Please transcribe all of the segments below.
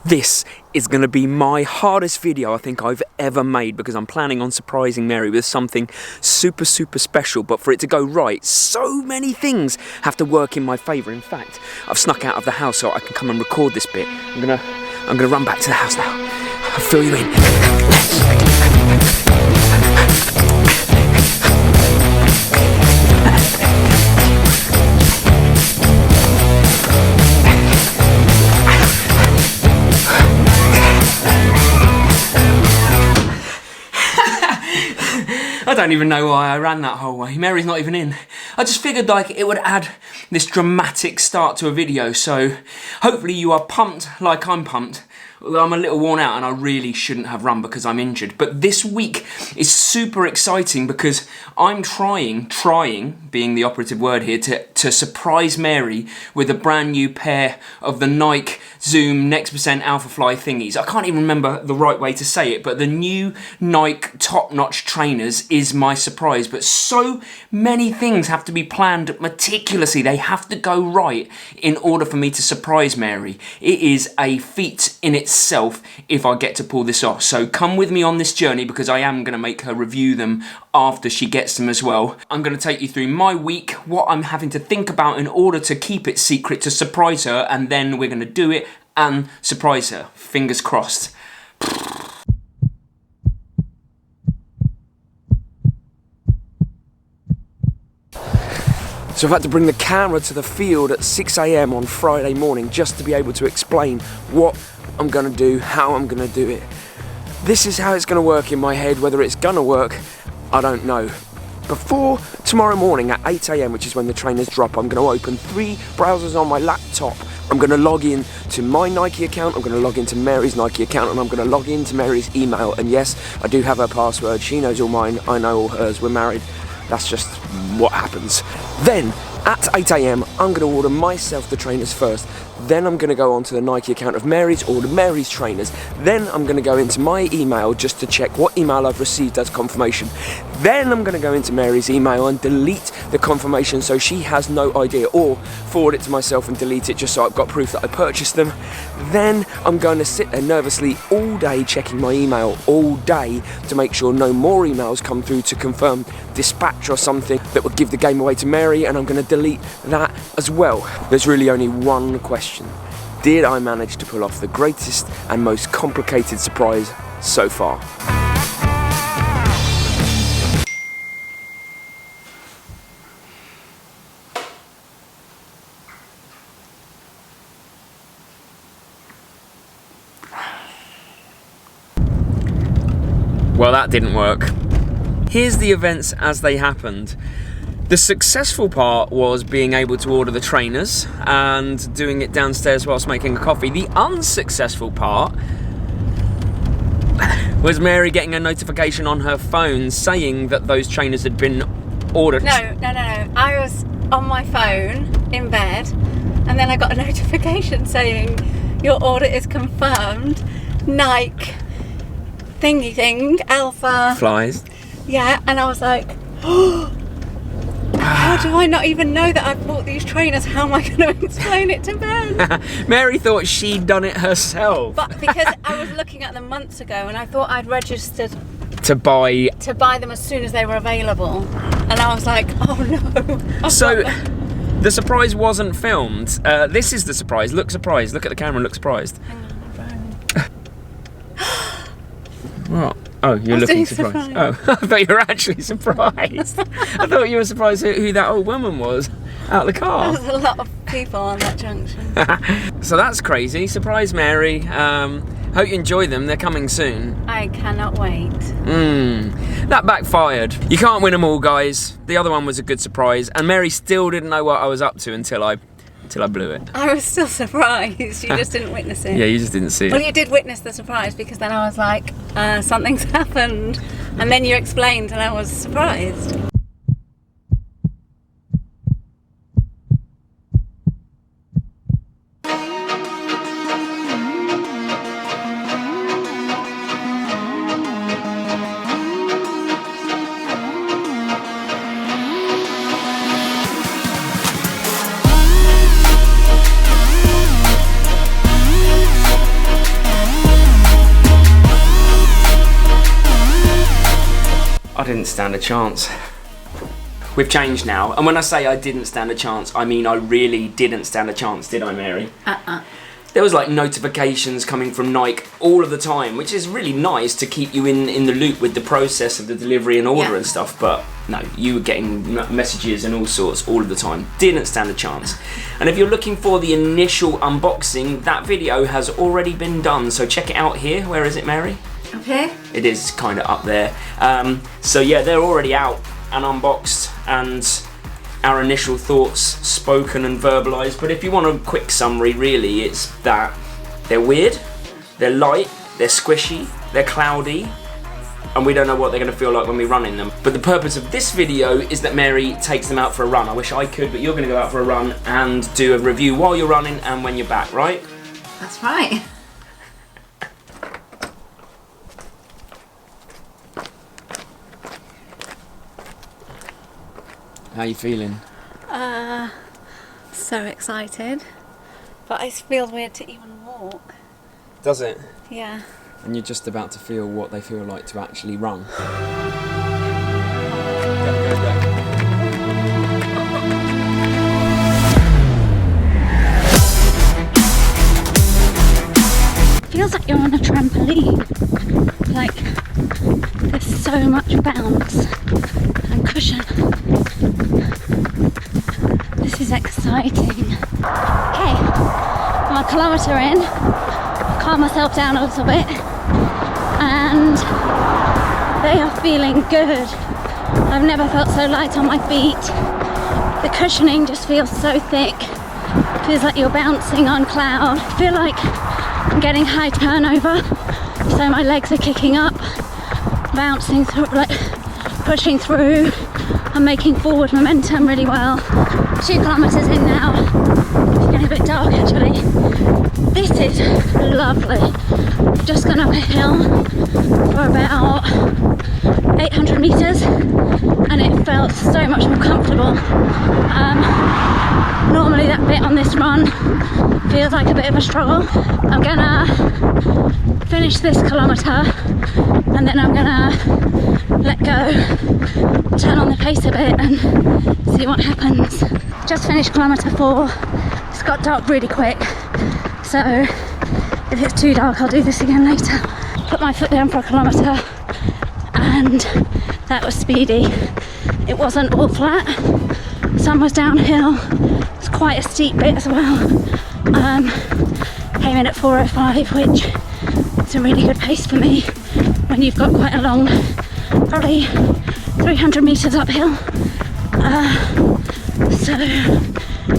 This is going to be my hardest video I think I've ever made, because I'm planning on surprising Mary with something super special, but for it to go right, so many things have to work in my favour. In fact, I've snuck out of the house so I can come and record this bit. I'm gonna run back to the house now. I'll fill you in. I don't even know why I ran that whole way. Mary's not even in. I just figured like it would add this dramatic start to a video, so hopefully you are pumped like I'm pumped. Although I'm a little worn out and I really shouldn't have run because I'm injured. But this week is super exciting because I'm trying, being the operative word here, to surprise Mary with a brand new pair of the Nike Zoom Next Alphafly thingies. I can't even remember the right way to say it, but the new Nike top-notch trainers is my surprise. But so many things have to be planned meticulously. They have to go right in order for me to surprise Mary. It is a feat in itself if I get to pull this off. So come with me on this journey because I am going to make her review them after she gets them as well. I'm going to take you through my week, what I'm having to think about in order to keep it secret to surprise her, and then we're going to do it and surprise her. Fingers crossed. So I've had to bring the camera to the field at 6 AM on Friday morning just to be able to explain what I'm going to do, how I'm going to do it. This is how it's going to work in my head. Whether it's going to work, I don't know. Before tomorrow morning at 8 AM, which is when the trainers drop, I'm going to open 3 browsers on my laptop. I'm going to log in to my Nike account, I'm going to log into Mary's Nike account, and I'm going to log into Mary's email. And yes, I do have her password. She knows all mine, I know all hers. We're married. That's just what happens. Then, at 8 AM, I'm going to order myself the trainers first. Then I'm going to go onto the Nike account of Mary's, order Mary's trainers. Then I'm going to go into my email just to check what email I've received as confirmation. Then I'm going to go into Mary's email and delete the confirmation so she has no idea, or forward it to myself and delete it just so I've got proof that I purchased them. Then I'm going to sit there nervously all day checking my email all day to make sure no more emails come through to confirm dispatch or something that would give the game away to Mary, and I'm going to delete that as well. There's really only one question. Did I manage to pull off the greatest and most complicated surprise so far? Well, that didn't work. Here's the events as they happened. The successful part was being able to order the trainers and doing it downstairs whilst making a coffee. The unsuccessful part was Mary getting a notification on her phone saying that those trainers had been ordered. No. I was on my phone in bed, and then I got a notification saying your order is confirmed. Nike thingy thing, Alpha Flies. Yeah, and I was like, oh, how do I not even know that I've bought these trainers? How am I going to explain it to Ben? Mary thought she'd done it herself. But because I was looking at them months ago and I thought I'd registered to buy them as soon as they were available. And I was like, oh no. So the surprise wasn't filmed. This is the surprise. Look surprised. Look at the camera and look surprised. Hang on, my phone. What? Oh, you're looking surprised. Oh, I thought you were actually surprised. I thought you were surprised who that old woman was out of the car. There's a lot of people on that junction. So that's crazy. Surprise Mary. Hope you enjoy them. They're coming soon. I cannot wait. That backfired. You can't win them all, guys. The other one was a good surprise, and Mary still didn't know what I was up to until I blew it. I was still surprised. You just didn't witness it. Yeah, you just didn't see it. Well, you did witness the surprise, because then I was like, something's happened. And then you explained and I was surprised. I didn't stand a chance. We've changed now, and when I say I didn't stand a chance, I mean I really didn't stand a chance, did I, Mary? There was like notifications coming from Nike all of the time, which is really nice to keep you in the loop with the process of the delivery and order and stuff, but no, you were getting messages and all sorts all of the time. Didn't stand a chance. And if you're looking for the initial unboxing, that video has already been done, so check it out here. Where is it, Mary? Up here? It is kind of up there. So yeah, they're already out and unboxed, and our initial thoughts spoken and verbalized. But if you want a quick summary, really, it's that they're weird, they're light, they're squishy, they're cloudy, and we don't know what they're going to feel like when we run in them. But the purpose of this video is that Mary takes them out for a run. I wish I could, but you're going to go out for a run and do a review while you're running and when you're back, right? That's right. How you feeling? So excited. But it feels weird to even walk. Does it? Yeah. And you're just about to feel what they feel like to actually run. Go. Feels like you're on a trampoline. Like there's so much bounce and cushion. This is exciting. Okay, I'm a kilometre in. Calm myself down a little bit, and they are feeling good. I've never felt so light on my feet. The cushioning just feels so thick. Feels like you're bouncing on cloud. I feel like I'm getting high turnover, so my legs are kicking up, bouncing through, like pushing through. I'm making forward momentum really well. 2 kilometres in now. It's getting a bit dark actually. This is lovely. Just gone up a hill for about 800 metres, and it felt so much more comfortable. Normally that bit on this run feels like a bit of a struggle. I'm gonna finish this kilometre and then I'm gonna let go, turn on the pace a bit and see what happens. Just finished kilometre 4. It's got dark really quick, so if it's too dark I'll do this again later. Put my foot down for a kilometre and that was speedy. It wasn't all flat, some was downhill. It's quite a steep bit as well. Came in at 4:05, which is a really good pace for me when you've got quite a long, probably 300 metres uphill. So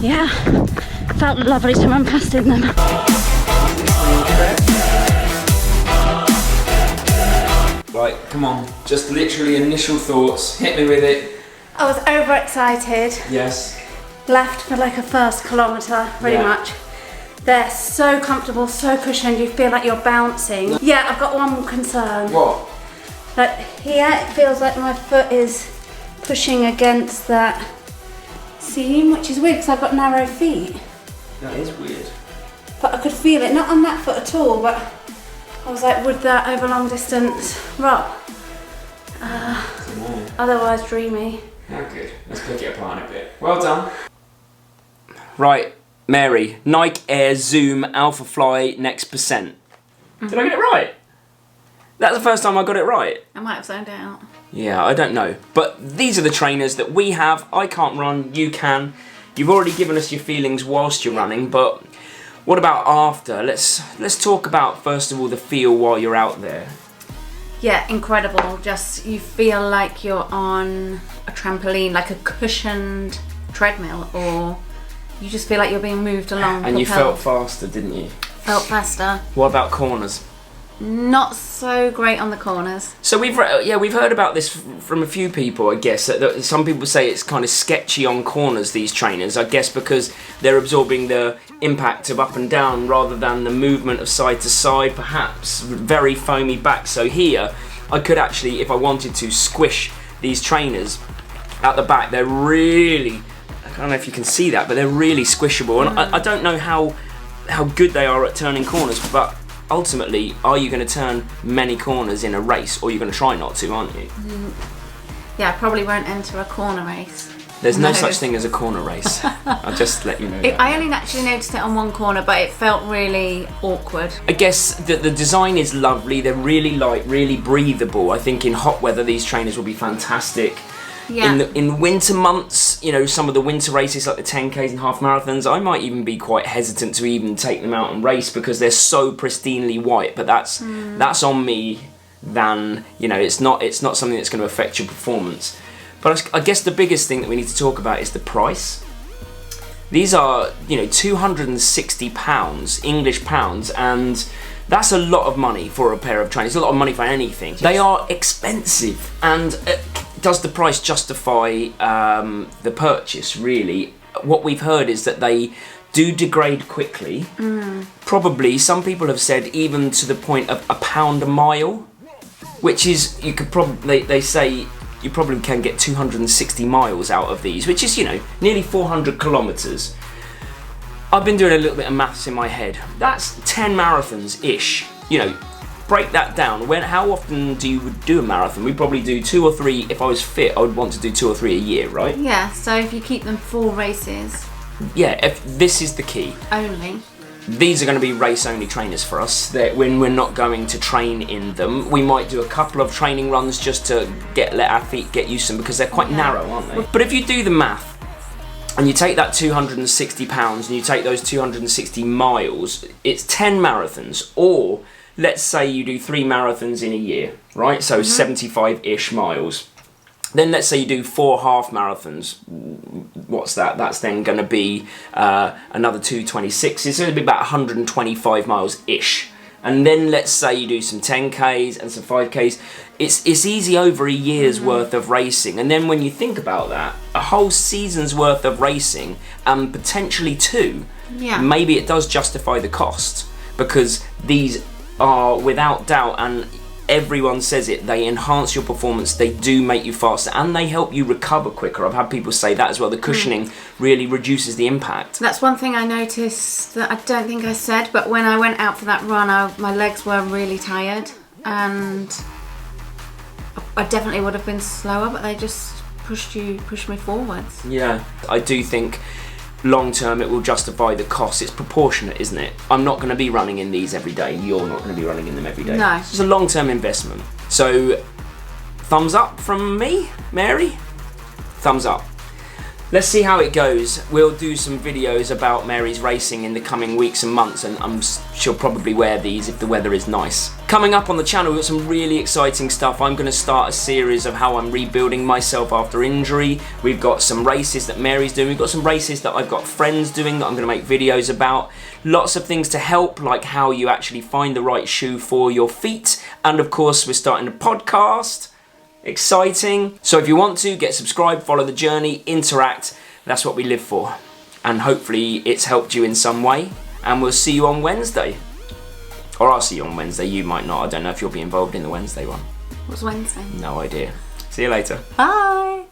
yeah, felt lovely to run past in them. Right, come on, just literally initial thoughts, hit me with it. I was overexcited. Yes. Left for like a first kilometre, pretty much. They're so comfortable, so cushioned, you feel like you're bouncing. Yeah, I've got one concern. What? Like here, it feels like my foot is pushing against that seam, which is weird because I've got narrow feet. That is weird. But I could feel it, not on that foot at all, but I was like, would that over long distance rub? Otherwise dreamy. Oh, good. Let's pick it apart in a bit. Well done. Right, Mary. Nike Air Zoom Alphafly Next Percent. Did I get it right? That's the first time I got it right. I might have zoned it out. Yeah, I don't know. But these are the trainers that we have. I can't run, you can. You've already given us your feelings whilst you're running, but what about after? Let's talk about, first of all, the feel while you're out there. Yeah, incredible. Just, you feel like you're on a trampoline, like a cushioned treadmill, or you just feel like you're being moved along. And you felt faster, didn't you? Felt faster. What about corners? Not so great on the corners. So we've heard about this from a few people, I guess. That some people say it's kind of sketchy on corners, these trainers, I guess because they're absorbing the impact of up and down rather than the movement of side to side, perhaps. Very foamy back. So here, I could actually, if I wanted to, squish these trainers at the back. They're really, I don't know if you can see that, but they're really squishable. And I don't know how good they are at turning corners, but ultimately, are you going to turn many corners in a race, or you're going to try not to, aren't you? Yeah, I probably won't enter a corner race. There's no such thing as a corner race. I'll just let you know that. I only actually noticed it on one corner, but it felt really awkward. I guess that the design is lovely. They're really light, really breathable. I think in hot weather these trainers will be fantastic. Yeah. In winter months, you know, some of the winter races like the 10Ks and half marathons, I might even be quite hesitant to even take them out and race because they're so pristinely white. But that's on me. Than, you know, it's not something that's going to affect your performance. But I guess the biggest thing that we need to talk about is the price. These are, you know, £260 English pounds, and that's a lot of money for a pair of trainers. It's a lot of money for anything. They are expensive, and does the price justify the purchase, really? What we've heard is that they do degrade quickly. Probably, some people have said even to the point of £1 a mile, which is, you could probably, they say you probably can get 260 miles out of these, which is, you know, nearly 400 kilometres. I've been doing a little bit of maths in my head. That's 10 marathons-ish. You know, break that down. How often do you do a marathon? We probably do 2 or 3. If I was fit, I would want to do 2 or 3 a year, right? Yeah, so if you keep them 4 races. Yeah, if this is the key. Only. These are going to be race-only trainers for us. When we're not going to train in them, we might do a couple of training runs just to let our feet get used to them because they're quite narrow, aren't they? But if you do the math and you take that £260 and you take those 260 miles, it's 10 marathons. Or let's say you do 3 marathons in a year, right? So 75-ish miles. Then let's say you do 4 half marathons. What's that? That's then going to be another 226. It's going to be about 125 miles-ish. And then let's say you do some 10Ks and some 5Ks. It's easy over a year's worth of racing. And then when you think about that, a whole season's worth of racing and potentially 2, maybe it does justify the cost. Because these are, without doubt, and everyone says it, they enhance your performance, they do make you faster, and they help you recover quicker. I've had people say that as well. The cushioning really reduces the impact. That's one thing I noticed that I don't think I said, but when I went out for that run, my legs were really tired, and I definitely would have been slower, but they just pushed me forwards. Yeah, I do think long term it will justify the cost. It's proportionate, isn't it? I'm not going to be running in these every day. You're not going to be running in them every day. No. It's a long term investment. So, thumbs up from me, Mary? Thumbs up. Let's see how it goes. We'll do some videos about Mary's racing in the coming weeks and months, and she'll probably wear these if the weather is nice. Coming up on the channel, we've got some really exciting stuff. I'm going to start a series of how I'm rebuilding myself after injury. We've got some races that Mary's doing. We've got some races that I've got friends doing that I'm going to make videos about. Lots of things to help, like how you actually find the right shoe for your feet. And of course, we're starting a podcast. Exciting. So if you want to, get subscribed, follow the journey, interact. That's what we live for. And hopefully it's helped you in some way. And we'll see you on Wednesday. Or I'll see you on Wednesday. You might not. I don't know if you'll be involved in the Wednesday one. What's Wednesday? No idea. See you later. Bye.